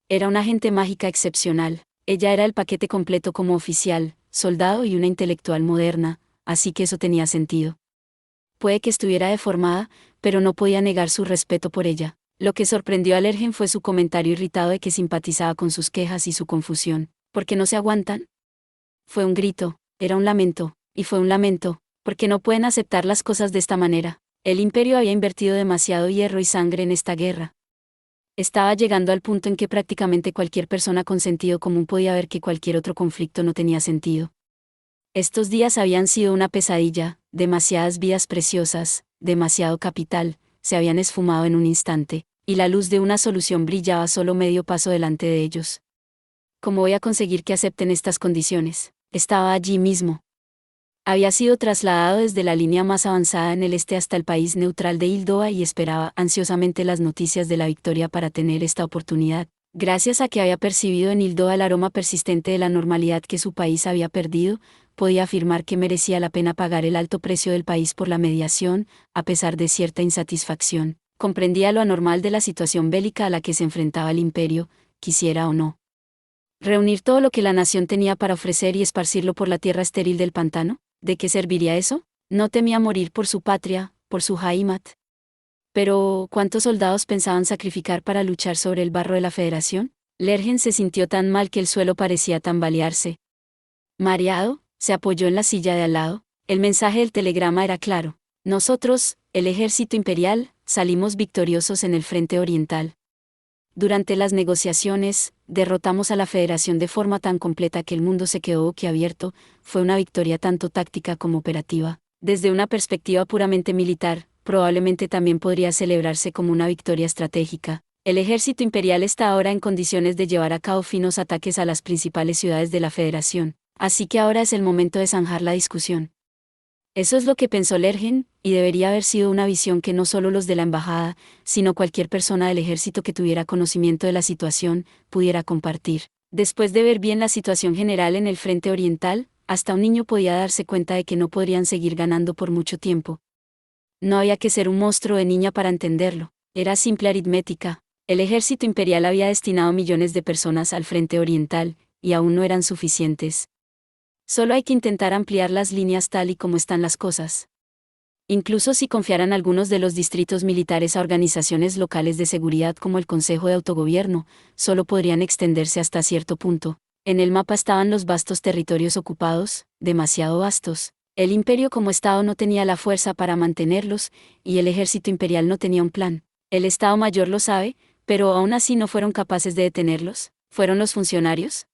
Era una agente mágica excepcional. Ella era el paquete completo como oficial, soldado y una intelectual moderna, así que eso tenía sentido. Puede que estuviera deformada, pero no podía negar su respeto por ella. Lo que sorprendió a Lergen fue su comentario irritado de que simpatizaba con sus quejas y su confusión. ¿Por qué no se aguantan? Fue un grito, era un lamento, y fue un lamento, porque no pueden aceptar las cosas de esta manera. El imperio había invertido demasiado hierro y sangre en esta guerra. Estaba llegando al punto en que prácticamente cualquier persona con sentido común podía ver que cualquier otro conflicto no tenía sentido. Estos días habían sido una pesadilla, demasiadas vidas preciosas, demasiado capital, se habían esfumado en un instante, y la luz de una solución brillaba solo medio paso delante de ellos. ¿Cómo voy a conseguir que acepten estas condiciones? Estaba allí mismo. Había sido trasladado desde la línea más avanzada en el este hasta el país neutral de Hildoa y esperaba ansiosamente las noticias de la victoria para tener esta oportunidad. Gracias a que había percibido en Hildoa el aroma persistente de la normalidad que su país había perdido, podía afirmar que merecía la pena pagar el alto precio del país por la mediación, a pesar de cierta insatisfacción. Comprendía lo anormal de la situación bélica a la que se enfrentaba el imperio, quisiera o no. Reunir todo lo que la nación tenía para ofrecer y esparcirlo por la tierra estéril del pantano, ¿de qué serviría eso? No temía morir por su patria, por su Heimat. Pero, ¿cuántos soldados pensaban sacrificar para luchar sobre el barro de la Federación? Lergen se sintió tan mal que el suelo parecía tambalearse. Mareado, se apoyó en la silla de al lado. El mensaje del telegrama era claro. Nosotros, el ejército imperial, salimos victoriosos en el frente oriental. Durante las negociaciones, derrotamos a la Federación de forma tan completa que el mundo se quedó boquiabierto. Fue una victoria tanto táctica como operativa. Desde una perspectiva puramente militar, probablemente también podría celebrarse como una victoria estratégica. El ejército imperial está ahora en condiciones de llevar a cabo finos ataques a las principales ciudades de la Federación, así que ahora es el momento de zanjar la discusión. Eso es lo que pensó Lergen, y debería haber sido una visión que no solo los de la embajada, sino cualquier persona del ejército que tuviera conocimiento de la situación, pudiera compartir. Después de ver bien la situación general en el frente oriental, hasta un niño podía darse cuenta de que no podrían seguir ganando por mucho tiempo. No había que ser un monstruo de niña para entenderlo, era simple aritmética. El ejército imperial había destinado millones de personas al frente oriental, y aún no eran suficientes. Solo hay que intentar ampliar las líneas tal y como están las cosas. Incluso si confiaran algunos de los distritos militares a organizaciones locales de seguridad como el Consejo de Autogobierno, solo podrían extenderse hasta cierto punto. En el mapa estaban los vastos territorios ocupados, demasiado vastos. El imperio como Estado no tenía la fuerza para mantenerlos, y el ejército imperial no tenía un plan. El Estado Mayor lo sabe, pero aún así no fueron capaces de detenerlos. ¿Fueron los funcionarios?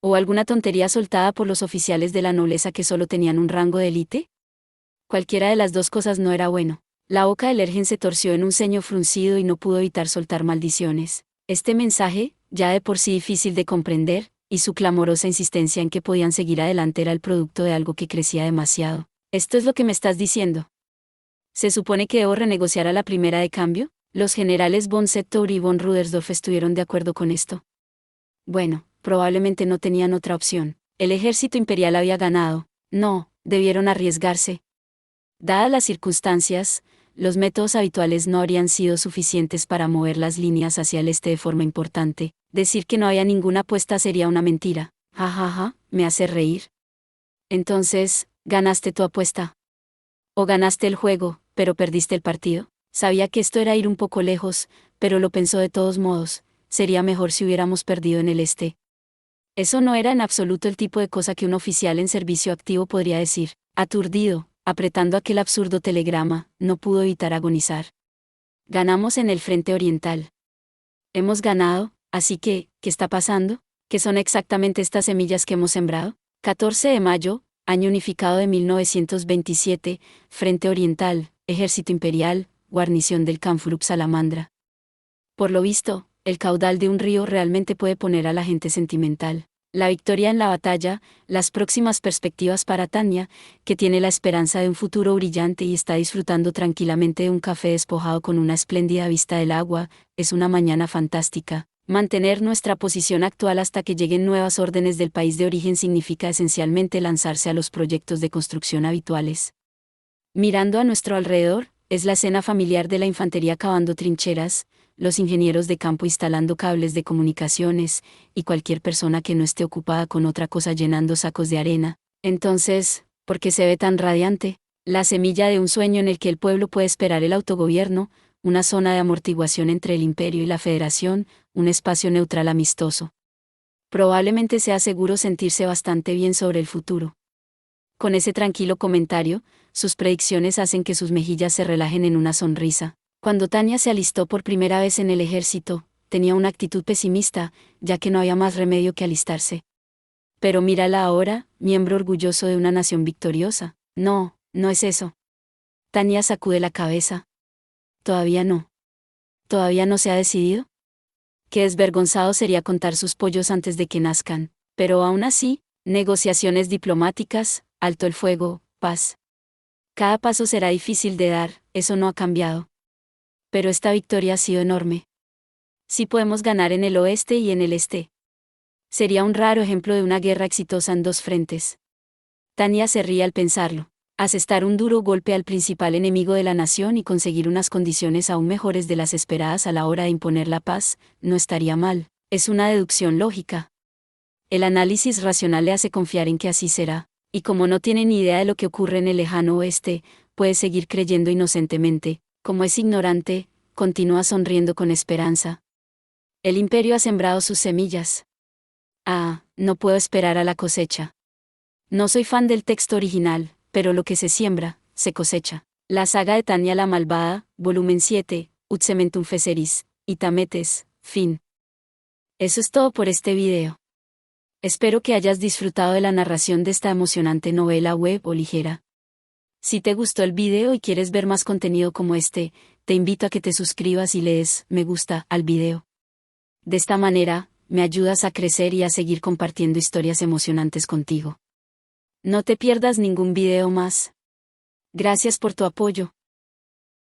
¿O alguna tontería soltada por los oficiales de la nobleza que solo tenían un rango de élite? Cualquiera de las dos cosas no era bueno. La boca de Lergen se torció en un ceño fruncido y no pudo evitar soltar maldiciones. Este mensaje, ya de por sí difícil de comprender, y su clamorosa insistencia en que podían seguir adelante era el producto de algo que crecía demasiado. ¿Esto es lo que me estás diciendo? ¿Se supone que debo renegociar a la primera de cambio? Los generales von Settour y von Rudersdorf estuvieron de acuerdo con esto. Bueno, probablemente no tenían otra opción. El ejército imperial había ganado. No, debieron arriesgarse. Dadas las circunstancias, los métodos habituales no habrían sido suficientes para mover las líneas hacia el este de forma importante. Decir que no había ninguna apuesta sería una mentira. Ja, ja, ja, me hace reír. Entonces, ¿ganaste tu apuesta? ¿O ganaste el juego, pero perdiste el partido? Sabía que esto era ir un poco lejos, pero lo pensó de todos modos. Sería mejor si hubiéramos perdido en el este. Eso no era en absoluto el tipo de cosa que un oficial en servicio activo podría decir. Aturdido, apretando aquel absurdo telegrama, no pudo evitar agonizar. Ganamos en el frente oriental. Hemos ganado, así que, ¿qué está pasando? ¿Qué son exactamente estas semillas que hemos sembrado? 14 de mayo, año unificado de 1927, Frente Oriental, Ejército Imperial, guarnición del Kampfgruppe Salamandra. Por lo visto, el caudal de un río realmente puede poner a la gente sentimental. La victoria en la batalla, las próximas perspectivas para Tanya, que tiene la esperanza de un futuro brillante y está disfrutando tranquilamente de un café despojado con una espléndida vista del agua, es una mañana fantástica. Mantener nuestra posición actual hasta que lleguen nuevas órdenes del país de origen significa esencialmente lanzarse a los proyectos de construcción habituales. Mirando a nuestro alrededor, es la escena familiar de la infantería cavando trincheras, los ingenieros de campo instalando cables de comunicaciones, y cualquier persona que no esté ocupada con otra cosa llenando sacos de arena. Entonces, ¿por qué se ve tan radiante? La semilla de un sueño en el que el pueblo puede esperar el autogobierno, una zona de amortiguación entre el imperio y la federación, un espacio neutral amistoso. Probablemente sea seguro sentirse bastante bien sobre el futuro. Con ese tranquilo comentario, sus predicciones hacen que sus mejillas se relajen en una sonrisa. Cuando Tanya se alistó por primera vez en el ejército, tenía una actitud pesimista, ya que no había más remedio que alistarse. Pero mírala ahora, miembro orgulloso de una nación victoriosa. No, no es eso. Tanya sacude la cabeza. Todavía no. ¿Todavía no se ha decidido? Qué desvergonzado sería contar sus pollos antes de que nazcan. Pero aún así, negociaciones diplomáticas, alto el fuego, paz. Cada paso será difícil de dar, eso no ha cambiado. Pero esta victoria ha sido enorme. Sí podemos ganar en el oeste y en el este. Sería un raro ejemplo de una guerra exitosa en dos frentes. Tanya se ríe al pensarlo. Asestar un duro golpe al principal enemigo de la nación y conseguir unas condiciones aún mejores de las esperadas a la hora de imponer la paz, no estaría mal. Es una deducción lógica. El análisis racional le hace confiar en que así será, y como no tiene ni idea de lo que ocurre en el lejano oeste, puede seguir creyendo inocentemente. Como es ignorante, continúa sonriendo con esperanza. El imperio ha sembrado sus semillas. Ah, no puedo esperar a la cosecha. No soy fan del texto original, pero lo que se siembra, se cosecha. La saga de Tanya la Malvada, volumen 7, Ut Cementum Feceris, Itametes, fin. Eso es todo por este video. Espero que hayas disfrutado de la narración de esta emocionante novela web o ligera. Si te gustó el video y quieres ver más contenido como este, te invito a que te suscribas y le des me gusta al video. De esta manera, me ayudas a crecer y a seguir compartiendo historias emocionantes contigo. No te pierdas ningún video más. Gracias por tu apoyo.